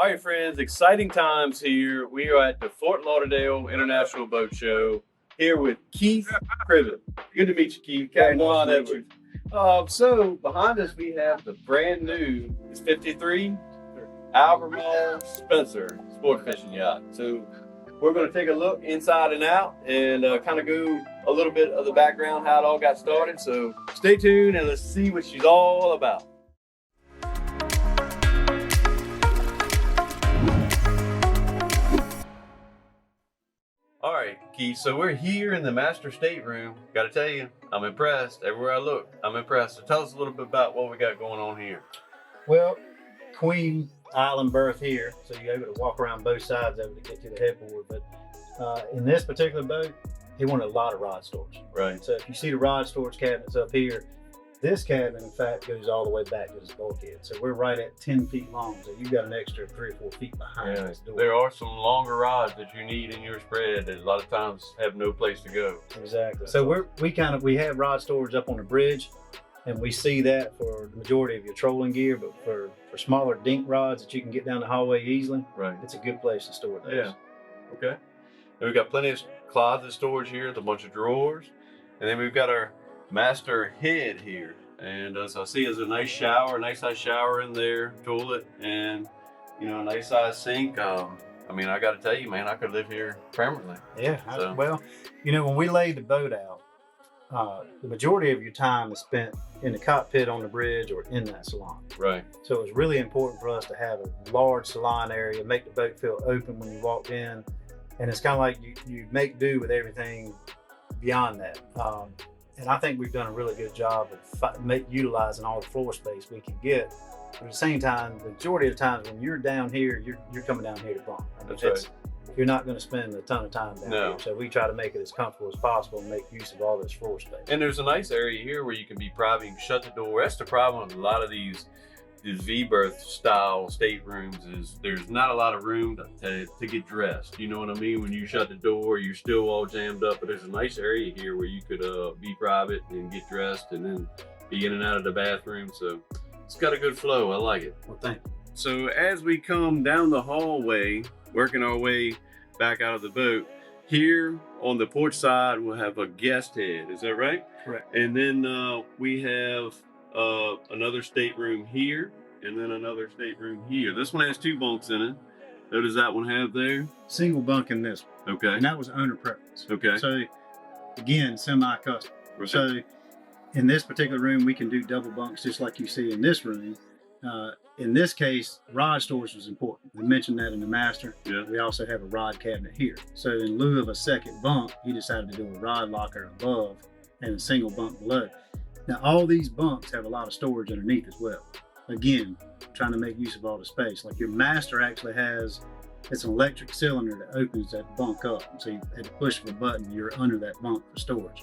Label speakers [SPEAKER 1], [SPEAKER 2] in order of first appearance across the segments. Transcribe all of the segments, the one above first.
[SPEAKER 1] All right, friends, exciting times here. We are at the Fort Lauderdale International Boat Show here with Keith Privott. Good to meet you, Keith. Captain Edwards. So behind us we have the brand new, it's 53 Alberman Spencer sport fishing yacht. So we're going to take a look inside and out and kind of go a little bit of the background, how it all got started. So stay tuned and let's see what she's all about. All right, Keith, so we're here in the master stateroom. Got to tell you, I'm impressed. Everywhere I look, I'm impressed. So tell us a little bit about what we got going on here.
[SPEAKER 2] Well, queen island berth here, so you're able to walk around both sides able to get to the headboard. But in this particular boat, he wanted a lot of rod storage.
[SPEAKER 1] Right.
[SPEAKER 2] So if you see the rod storage cabinets up here, this cabinet, in fact, goes all the way back to this bulkhead. So we're right at 10 feet long. So you've got an extra 3 or 4 feet behind this door.
[SPEAKER 1] There are some longer rods that you need in your spread that a lot of times have no place to go.
[SPEAKER 2] Exactly. So we have rod storage up on the bridge, and we see that for the majority of your trolling gear, but for smaller dink rods that you can get down the hallway easily,
[SPEAKER 1] right,
[SPEAKER 2] it's a good place to store those.
[SPEAKER 1] Yeah. Okay. And we've got plenty of closet storage here with a bunch of drawers. And then we've got our master head here. And as I see, there's a nice size shower in there, toilet, and a nice size sink. I mean, I got to tell you, man, I could live here permanently.
[SPEAKER 2] Yeah. So. Well, when we laid the boat out, the majority of your time is spent in the cockpit on the bridge or in that salon.
[SPEAKER 1] Right.
[SPEAKER 2] So it was really important for us to have a large salon area, make the boat feel open when you walked in. And it's kind of like you make do with everything beyond that. And I think we've done a really good job of utilizing all the floor space we can get. But at the same time, the majority of the times when you're down here, you're coming down here to bunk.
[SPEAKER 1] That's right.
[SPEAKER 2] You're not going to spend a ton of time down
[SPEAKER 1] here.
[SPEAKER 2] So we try to make it as comfortable as possible and make use of all this floor space.
[SPEAKER 1] And there's a nice area here where you can be private, you can shut the door. That's the problem with a lot of these V-berth style staterooms is there's not a lot of room to get dressed. You know what I mean? When you shut the door, you're still all jammed up, but there's a nice area here where you could be private and get dressed and then be in and out of the bathroom. So it's got a good flow. I like it.
[SPEAKER 2] Well, thank you.
[SPEAKER 1] So as we come down the hallway, working our way back out of the boat, here on the porch side, we'll have a guest head. Is that right?
[SPEAKER 2] Correct.
[SPEAKER 1] And then we have another stateroom here, and then another stateroom here. This one has 2 bunks in it. What does that one have there?
[SPEAKER 2] Single bunk in this one.
[SPEAKER 1] Okay.
[SPEAKER 2] And that was owner preference.
[SPEAKER 1] Okay.
[SPEAKER 2] So again, semi-custom.
[SPEAKER 1] Right.
[SPEAKER 2] So in this particular room, we can do double bunks just like you see in this room. In this case, rod storage was important. We mentioned that in the master.
[SPEAKER 1] Yeah.
[SPEAKER 2] We also have a rod cabinet here. So in lieu of a second bunk, he decided to do a rod locker above and a single bunk below. Now, all these bunks have a lot of storage underneath as well. Again, trying to make use of all the space. Like your master actually has, it's an electric cylinder that opens that bunk up. So you at the push of a button, you're under that bunk for storage.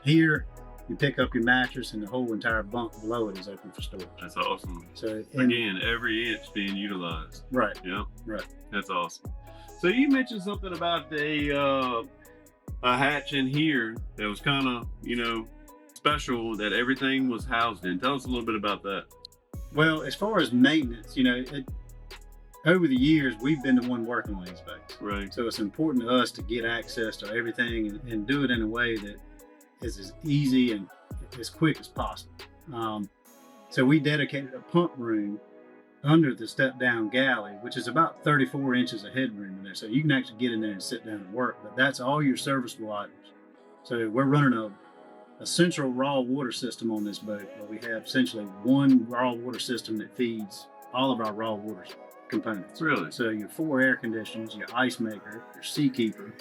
[SPEAKER 2] Here, you pick up your mattress and the whole entire bunk below it is open for storage.
[SPEAKER 1] That's awesome.
[SPEAKER 2] So
[SPEAKER 1] again, every inch being utilized.
[SPEAKER 2] Right.
[SPEAKER 1] Yeah.
[SPEAKER 2] Right.
[SPEAKER 1] That's awesome. So you mentioned something about a hatch in here that was kind of, special that everything was housed in. Tell us a little bit about that.
[SPEAKER 2] Well, as far as maintenance, over the years, we've been the one working on these boats.
[SPEAKER 1] Right.
[SPEAKER 2] So it's important to us to get access to everything and do it in a way that is as easy and as quick as possible. So we dedicated a pump room under the step-down galley, which is about 34 inches of headroom in there. So you can actually get in there and sit down and work, but that's all your serviceable items. So we're running a central raw water system on this boat, where we have essentially one raw water system that feeds all of our raw water components.
[SPEAKER 1] Really?
[SPEAKER 2] So your 4 air conditioners, your ice maker, your seakeeper,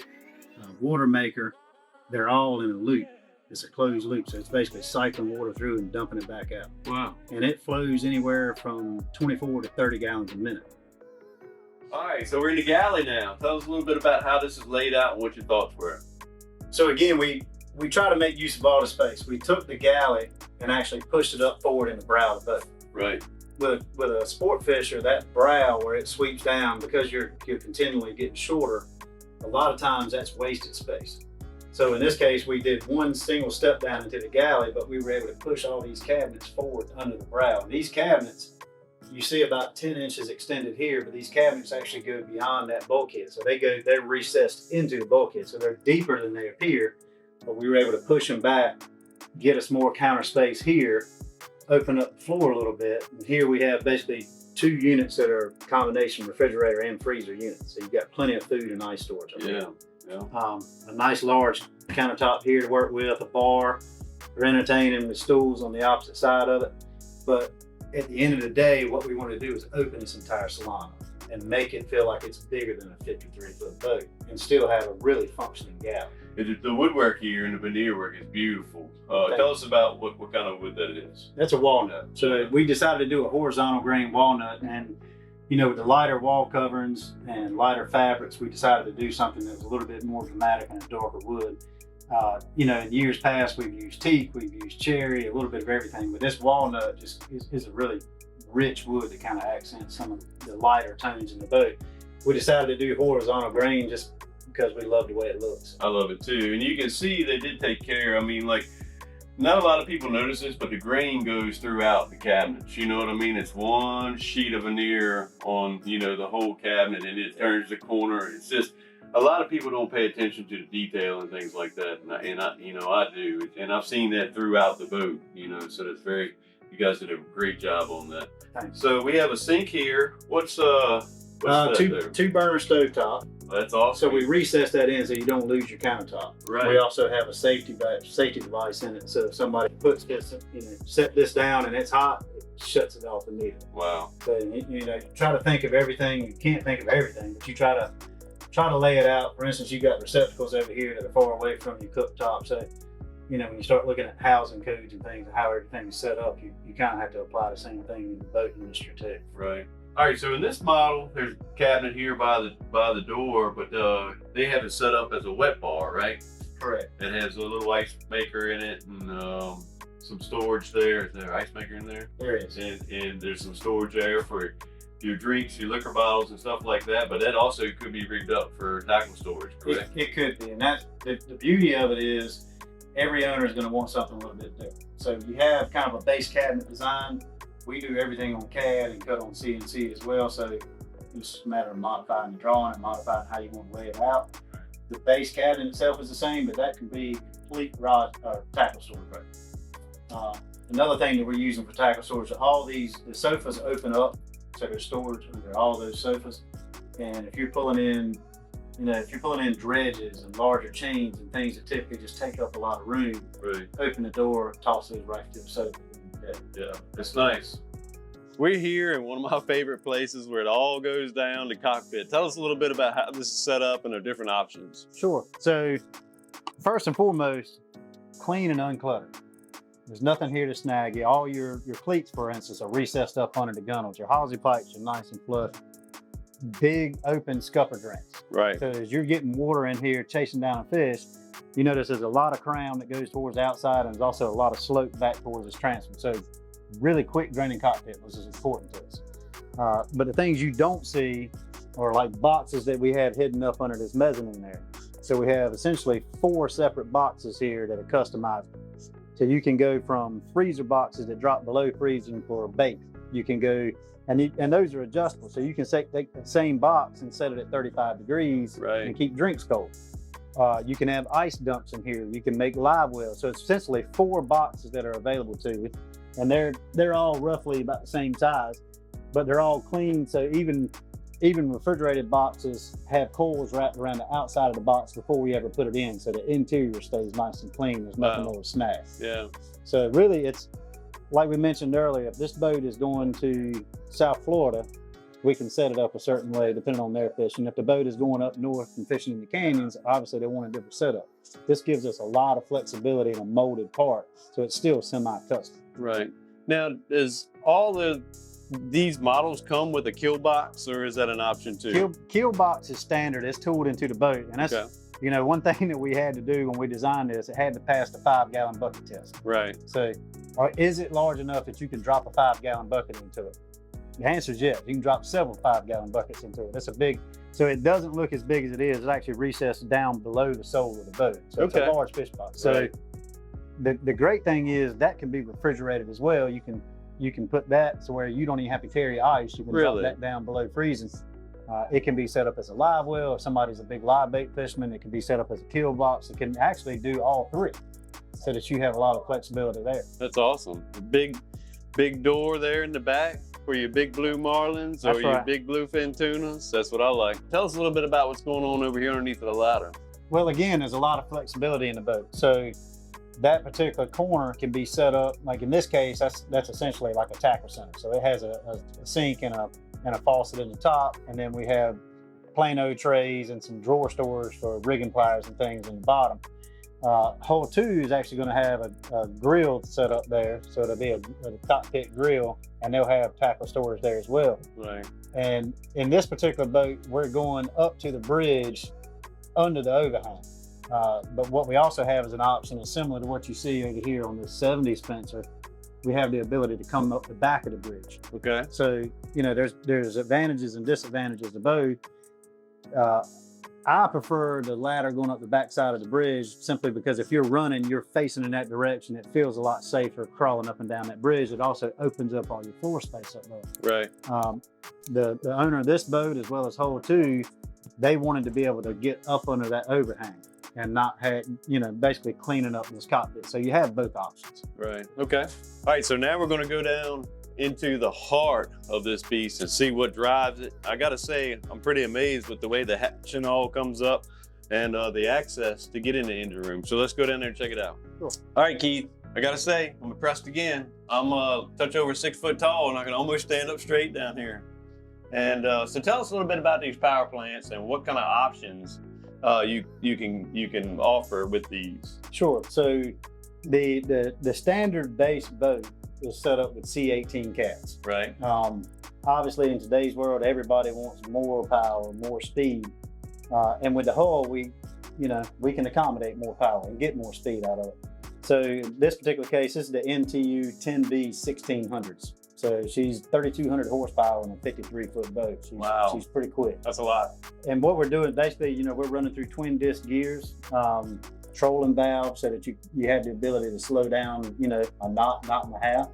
[SPEAKER 2] water maker, they're all in a loop. It's a closed loop, so it's basically cycling water through and dumping it back out.
[SPEAKER 1] Wow.
[SPEAKER 2] And it flows anywhere from 24 to 30 gallons a minute.
[SPEAKER 1] All right, so we're in the galley now. Tell us a little bit about how this is laid out and what your thoughts were.
[SPEAKER 2] So again, we try to make use of all the space. We took the galley and actually pushed it up forward in the brow of the boat.
[SPEAKER 1] Right.
[SPEAKER 2] With a sport fisher, that brow where it sweeps down, because you're continually getting shorter, a lot of times that's wasted space. So in this case, we did one single step down into the galley, but we were able to push all these cabinets forward under the brow. And these cabinets, you see about 10 inches extended here, but these cabinets actually go beyond that bulkhead. So they're recessed into the bulkhead. So they're deeper than they appear, but we were able to push them back, get us more counter space here, open up the floor a little bit. And here we have basically 2 units that are combination refrigerator and freezer units. So you've got plenty of food and ice storage.
[SPEAKER 1] Yeah.
[SPEAKER 2] A nice large countertop here to work with, a bar for entertaining with stools on the opposite side of it. But at the end of the day, what we want to do is open this entire salon and make it feel like it's bigger than a 53-foot boat and still have a really functioning galley.
[SPEAKER 1] The woodwork here and the veneer work is beautiful. Tell us about what kind of wood that is.
[SPEAKER 2] That's a walnut. So we decided to do a horizontal grain walnut, and with the lighter wall coverings and lighter fabrics, we decided to do something that was a little bit more dramatic and a darker wood. In years past, we've used teak, we've used cherry, a little bit of everything, but this walnut just is a really rich wood that kind of accents some of the lighter tones in the boat. We decided to do horizontal grain just because we love the way it looks.
[SPEAKER 1] I love it too. And you can see they did take care. I mean, like, not a lot of people notice this, but the grain goes throughout the cabinets. You know what I mean? It's one sheet of veneer on, the whole cabinet, and it turns the corner. It's just, a lot of people don't pay attention to the detail and things like that. And I do. And I've seen that throughout the boat, so that's you guys did a great job on that.
[SPEAKER 2] Thanks.
[SPEAKER 1] So we have a sink here. What's that there?
[SPEAKER 2] 2 burner stovetop.
[SPEAKER 1] That's awesome.
[SPEAKER 2] So we recess that in so you don't lose your countertop.
[SPEAKER 1] Right.
[SPEAKER 2] We also have a safety device in it. So if somebody puts this, set this down and it's hot, it shuts it off immediately.
[SPEAKER 1] Wow.
[SPEAKER 2] So you try to think of everything. You can't think of everything, but you try to lay it out. For instance, you got receptacles over here that are far away from your cooktop. So when you start looking at housing codes and things and how everything is set up, you kind of have to apply the same thing in the boat industry too.
[SPEAKER 1] Right. All right, so in this model, there's a cabinet here by the door, but they have it set up as a wet bar, right?
[SPEAKER 2] Correct.
[SPEAKER 1] It has a little ice maker in it and some storage there. Is there an ice maker in there?
[SPEAKER 2] There is.
[SPEAKER 1] And there's some storage there for your drinks, your liquor bottles and stuff like that, but that also could be rigged up for tackle storage, correct?
[SPEAKER 2] It could be, and that's the beauty of it is every owner is going to want something a little bit different. So you have kind of a base cabinet design. We do everything on CAD and cut on CNC as well, so it's just a matter of modifying the drawing and modifying how you want to lay it out. The base cabinet itself is the same, but that can be complete tackle storage. Another thing that we're using for tackle storage, the sofas open up, so there's storage under all those sofas. And if you're pulling in, dredges and larger chains and things that typically just take up a lot of room,
[SPEAKER 1] Right.
[SPEAKER 2] Open the door, toss those right to the sofa.
[SPEAKER 1] Yeah, it's nice. We're here in one of my favorite places where it all goes down, the cockpit. Tell us a little bit about how this is set up and the different options.
[SPEAKER 2] Sure. So first and foremost, clean and uncluttered. There's nothing here to snag you. All your cleats, for instance, are recessed up under the gunnels. Your hawsey pipes are nice and flush. Big open scupper drains.
[SPEAKER 1] Right.
[SPEAKER 2] So as you're getting water in here, chasing down a fish, you notice there's a lot of crown that goes towards the outside, and there's also a lot of slope back towards this transom. So really quick draining cockpit was important to us. But the things you don't see are like boxes that we have hidden up under this mezzanine there. So we have essentially 4 separate boxes here that are customized. So you can go from freezer boxes that drop below freezing for bait. You can go, and those are adjustable. So you can take the same box and set it at 35 degrees
[SPEAKER 1] Right.
[SPEAKER 2] and keep drinks cold. You can have ice dumps in here. You can make live wells. So it's essentially 4 boxes that are available to you. And they're all roughly about the same size, but they're all clean. So even refrigerated boxes have coils wrapped around the outside of the box before we ever put it in. So the interior stays nice and clean. There's nothing more to snag.
[SPEAKER 1] Yeah.
[SPEAKER 2] So really it's, like we mentioned earlier, if this boat is going to South Florida, we can set it up a certain way depending on their fishing. If the boat is going up north and fishing in the canyons, obviously they want a different setup. This gives us a lot of flexibility in a molded part, so it's still semi-custom.
[SPEAKER 1] Right. Now, does these models come with a kill box, or is that an option too?
[SPEAKER 2] Kill box is standard. It's tooled into the boat, and that's one thing that we had to do when we designed this. It had to pass the 5-gallon bucket test.
[SPEAKER 1] Right.
[SPEAKER 2] So, is it large enough that you can drop a 5-gallon bucket into it? The answer is yes. You can drop several 5-gallon buckets into it. That's a big. So it doesn't look as big as it is. It's actually recessed down below the sole of the boat. So it's a large fish box. So the great thing is that can be refrigerated as well. You you can put that to where you don't even have to carry ice. You can drop that down below freezing. It can be set up as a live well. If somebody's a big live bait fisherman, it can be set up as a kill box. It can actually do all three, so that you have a lot of flexibility there.
[SPEAKER 1] That's awesome. The big door there in the back for your big blue marlins or your big bluefin tunas. That's what I like. Tell us a little bit about what's going on over here underneath of the ladder.
[SPEAKER 2] Well, again, there's a lot of flexibility in the boat. So that particular corner can be set up, like in this case, that's essentially like a tackle center. So it has a sink and a faucet in the top, and then we have plano trays and some drawer storage for rigging pliers and things in the bottom. Hole 2 is actually going to have a grill set up there, so it'll be a cockpit grill, and they'll have tackle storage there as well.
[SPEAKER 1] Right.
[SPEAKER 2] And in this particular boat, we're going up to the bridge under the overhang. But what we also have as an option is similar to what you see over here on the 70 Spencer. We have the ability to come up the back of the bridge.
[SPEAKER 1] Okay.
[SPEAKER 2] So, you know, there's advantages and disadvantages to both. I prefer the ladder going up the back side of the bridge simply because if you're running, you're facing in that direction. It feels a lot safer crawling up and down that bridge. It also opens up all your floor space up there.
[SPEAKER 1] Right.
[SPEAKER 2] The owner of this boat, as well as Hole 2, they wanted to be able to get up under that overhang and not have, you know, basically cleaning up this cockpit. So you have both options.
[SPEAKER 1] Right. Okay. All right. So now we're going to go down into the heart of this beast and see what drives it. I gotta say, I'm pretty amazed with the way the hatch and all comes up and the access to get in the engine room. So let's go down there and check it out.
[SPEAKER 2] Cool.
[SPEAKER 1] All right, Keith, I gotta say, I'm impressed again. I'm a touch over 6 foot tall and I can almost stand up straight down here. And so tell us a little bit about these power plants and what kind of options you can offer with these.
[SPEAKER 2] Sure. So the standard base boat is set up with C18 cats.
[SPEAKER 1] Right.
[SPEAKER 2] Obviously, in today's world, everybody wants more power, more speed, and with the hull, we can accommodate more power and get more speed out of it. So in this particular case, this is the NTU 10B 1600s. So she's 3,200 horsepower in a 53-foot boat.
[SPEAKER 1] Wow.
[SPEAKER 2] She's pretty quick.
[SPEAKER 1] That's a lot.
[SPEAKER 2] And what we're doing, basically, we're running through twin disc gears, trolling valve, so that you have the ability to slow down, a knot and a half.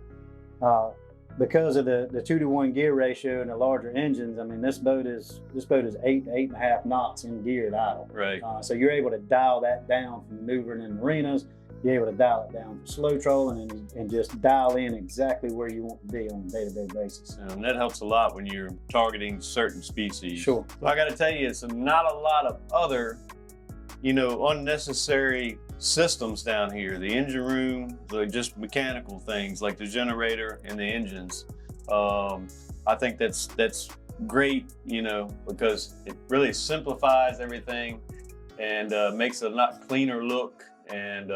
[SPEAKER 2] Because of the 2-to-1 gear ratio and the larger engines, I mean, this boat is 8.5 knots in gear at idle.
[SPEAKER 1] Right.
[SPEAKER 2] So you're able to dial that down for maneuvering in marinas. You're able to dial it down for slow trolling and just dial in exactly where you want to be on a day-to-day basis.
[SPEAKER 1] And that helps a lot when you're targeting certain species.
[SPEAKER 2] Sure.
[SPEAKER 1] Well, I got to tell you, it's not a lot of other, unnecessary systems down here. The engine room, just mechanical things like the generator and the engines. I think that's great, because it really simplifies everything and makes it a lot cleaner look. And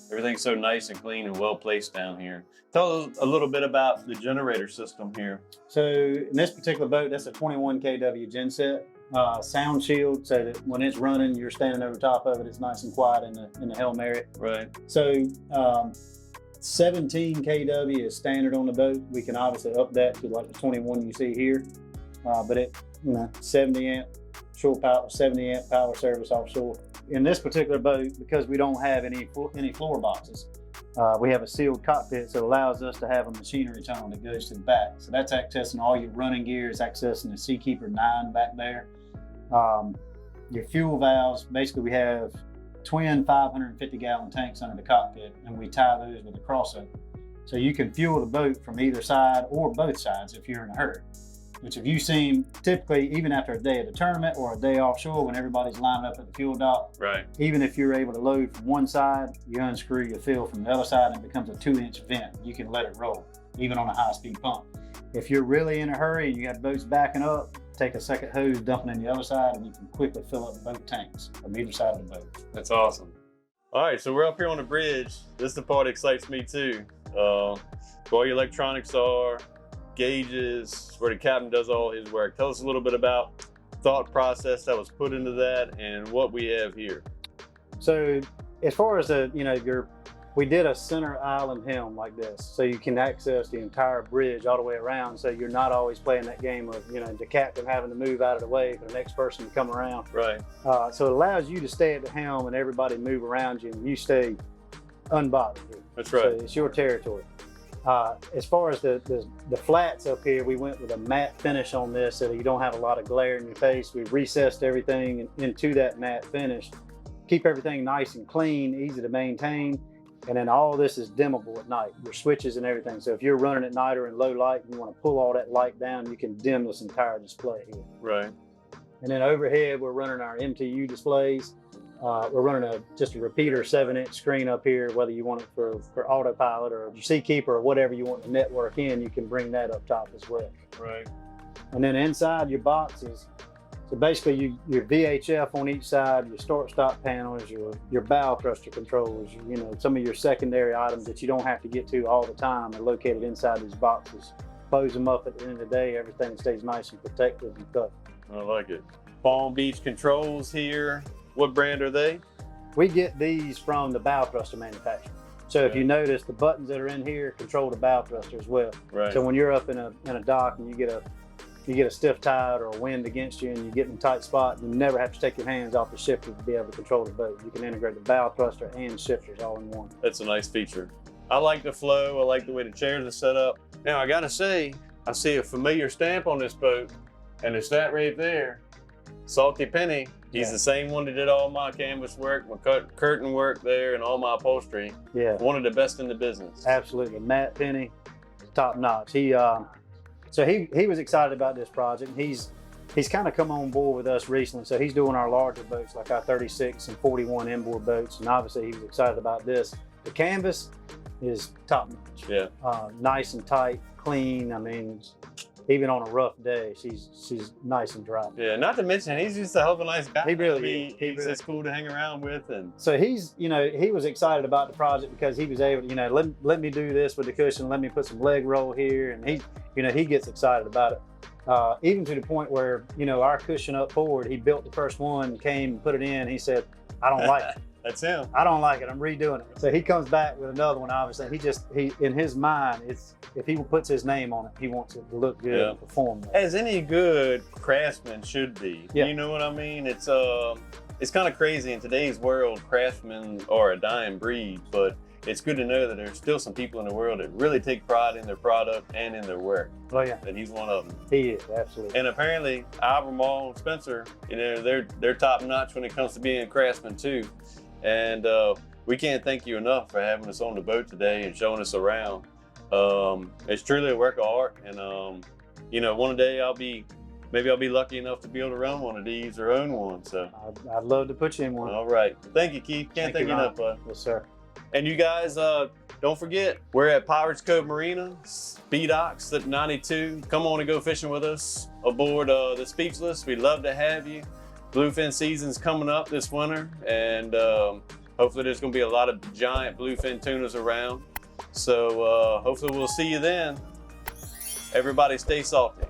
[SPEAKER 1] everything's so nice and clean and well placed down here. Tell us a little bit about the generator system here.
[SPEAKER 2] So in this particular boat, that's a 21 kW genset, sound shield, so that when it's running, you're standing over top of it. It's nice and quiet in the helm area.
[SPEAKER 1] Right.
[SPEAKER 2] So 17 kW is standard on the boat. We can obviously up that to like the 21 you see here, but it 70 amp shore power, 70 amp power service offshore. In this particular boat, because we don't have any floor boxes, we have a sealed cockpit, so it allows us to have a machinery tunnel that goes to the back. So that's accessing all your running gear, it's accessing the Seakeeper 9 back there. Your fuel valves, basically we have twin 550-gallon tanks under the cockpit, and we tie those with a crossover. So you can fuel the boat from either side or both sides if you're in a hurry. Which if you've seen, typically, even after a day of the tournament or a day offshore when everybody's lined up at the fuel dock,
[SPEAKER 1] right?
[SPEAKER 2] Even if you're able to load from one side, you unscrew your fill from the other side and it becomes a 2-inch vent. You can let it roll, even on a high-speed pump. If you're really in a hurry and you got boats backing up, take a second hose, dump it in the other side, and you can quickly fill up both tanks from either side of the boat.
[SPEAKER 1] That's awesome. All right, so we're up here on the bridge. This is the part that excites me too. Where all your electronics are, gauges, where the captain does all his work. Tell us a little bit about thought process that was put into that and what we have here.
[SPEAKER 2] So as far as we did a center island helm like this, so you can access the entire bridge all the way around, so you're not always playing that game of the captain having to move out of the way for the next person to come around.
[SPEAKER 1] Right.
[SPEAKER 2] So it allows you to stay at the helm and everybody move around you, and you stay unbothered here.
[SPEAKER 1] That's right.
[SPEAKER 2] So it's your territory. As far as the flats up here, we went with a matte finish on this so that you don't have a lot of glare in your face. We recessed everything into that matte finish, keep everything nice and clean, easy to maintain. And then all this is dimmable at night, your switches and everything. So if you're running at night or in low light and you want to pull all that light down, you can dim this entire display here.
[SPEAKER 1] Right.
[SPEAKER 2] And then overhead, we're running our MTU displays. We're running just a repeater 7-inch screen up here, whether you want it for autopilot or your Seakeeper or whatever you want to network in, you can bring that up top as well.
[SPEAKER 1] Right.
[SPEAKER 2] And then inside your boxes, so basically your VHF on each side, your start-stop panels, your bow thruster controls, you know, some of your secondary items that you don't have to get to all the time are located inside these boxes. Close them up at the end of the day, everything stays nice and protected and cut.
[SPEAKER 1] I like it. Palm Beach controls here. What brand are they?
[SPEAKER 2] We get these from the bow thruster manufacturer. So if you notice, the buttons that are in here control the bow thruster as well.
[SPEAKER 1] Right.
[SPEAKER 2] So when you're up in a dock and you get a stiff tide or a wind against you and you get in a tight spot, you never have to take your hands off the shifter to be able to control the boat. You can integrate the bow thruster and shifters all in one.
[SPEAKER 1] That's a nice feature. I like the flow. I like the way the chairs are set up. Now I gotta say, I see a familiar stamp on this boat, and it's that right there. Salty Penny. He's the same one that did all my canvas work, my curtain work there, and all my upholstery.
[SPEAKER 2] Yeah.
[SPEAKER 1] One of the best in the business.
[SPEAKER 2] Absolutely. Matt Penny, top notch. So he was excited about this project. He's kind of come on board with us recently. So he's doing our larger boats, like our 36 and 41 inboard boats. And obviously he was excited about this. The canvas is top notch.
[SPEAKER 1] Yeah.
[SPEAKER 2] Nice and tight, clean. I mean, even on a rough day, she's nice and dry.
[SPEAKER 1] Yeah, not to mention he's just a hell of a nice guy.
[SPEAKER 2] He really is.
[SPEAKER 1] He's just cool to hang around with. And
[SPEAKER 2] so he was excited about the project because he was able to, let me do this with the cushion, let me put some leg roll here, and he gets excited about it. Even to the point where, our cushion up forward, he built the first one, came and put it in. He said, I don't like it.
[SPEAKER 1] That's him.
[SPEAKER 2] I don't like it. I'm redoing it. So he comes back with another one. Obviously, he in his mind, if he puts his name on it, he wants it to look good and perform well.
[SPEAKER 1] As any good craftsman should be.
[SPEAKER 2] Yeah.
[SPEAKER 1] You know what I mean? It's kind of crazy in today's world. Craftsmen are a dying breed, but it's good to know that there's still some people in the world that really take pride in their product and in their work.
[SPEAKER 2] Oh yeah.
[SPEAKER 1] And he's one of them.
[SPEAKER 2] He is, absolutely.
[SPEAKER 1] And apparently, Albemarle and Spencer, they're top notch when it comes to being craftsmen too. And we can't thank you enough for having us on the boat today and showing us around. It's truly a work of art, and one day I'll be lucky enough to be able to run one of these or own one. So
[SPEAKER 2] I'd love to put you in one.
[SPEAKER 1] All right, thank you, Keith. Can't thank you enough, bud.
[SPEAKER 2] Yes, sir.
[SPEAKER 1] And you guys, don't forget, we're at Pirates Cove Marina, Speed Ox at 92. Come on and go fishing with us aboard the Speechless. We'd love to have you. Bluefin season's coming up this winter, and hopefully there's going to be a lot of giant bluefin tunas around. So hopefully we'll see you then. Everybody stay salty.